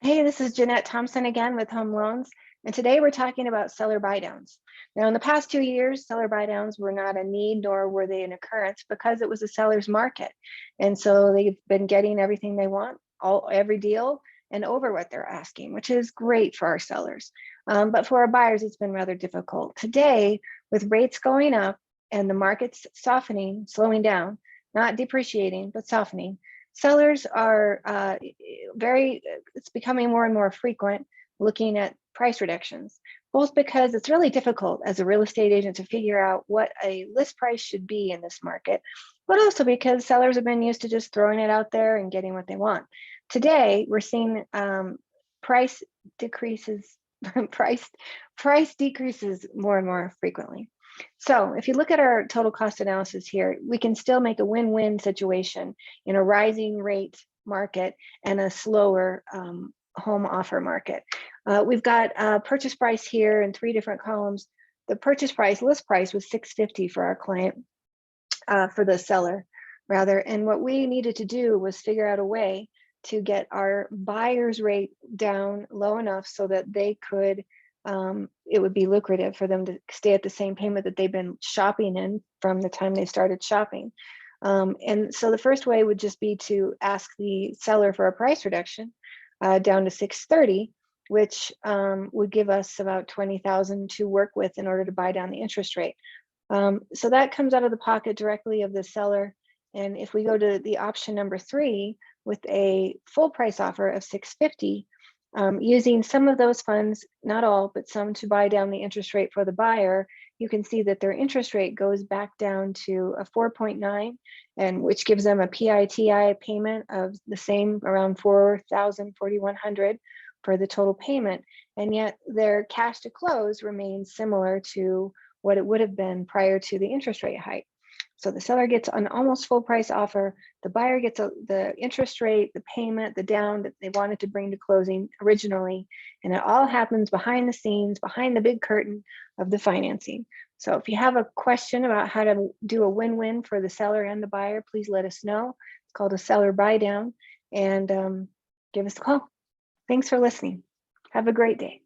Hey, this is Jeanette Thompson again with Home Loans, and today we're talking about seller buy-downs. Now, in the past 2 years, seller buy-downs were not a need, nor were they an occurrence because it was a seller's market. And so they've been getting everything they want, every deal, and over what they're asking, which is great for our sellers. But for our buyers, it's been rather difficult. Today, with rates going up and the market's softening, slowing down, not depreciating, but softening, sellers are it's becoming more and more frequent looking at price reductions, both because it's really difficult as a real estate agent to figure out what a list price should be in this market, but also because sellers have been used to just throwing it out there and getting what they want. Today, we're seeing price decreases, price decreases more and more frequently. So if you look at our total cost analysis here, we can still make a win-win situation in a rising rate market and a slower home offer market. We've got a purchase price here in 3 different columns. The purchase price, list price, was $650 for our client, for the seller rather. And what we needed to do was figure out a way to get our buyer's rate down low enough so that they could it would be lucrative for them to stay at the same payment that they've been shopping in from the time they started shopping. And so the first way would just be to ask the seller for a price reduction down to $630, which would give us about $20,000 to work with in order to buy down the interest rate. So that comes out of the pocket directly of the seller. And if we go to the option number 3 with a full price offer of $650, using some of those funds, not all, but some, to buy down the interest rate for the buyer, you can see that their interest rate goes back down to a 4.9, and which gives them a PITI payment of the same, around $4,100 for the total payment. And yet their cash to close remains similar to what it would have been prior to the interest rate hike. So the seller gets an almost full price offer. The buyer gets the interest rate, the payment, the down that they wanted to bring to closing originally. And it all happens behind the scenes, behind the big curtain of the financing. So if you have a question about how to do a win-win for the seller and the buyer, please let us know. It's called a seller buy down, and give us a call. Thanks for listening. Have a great day.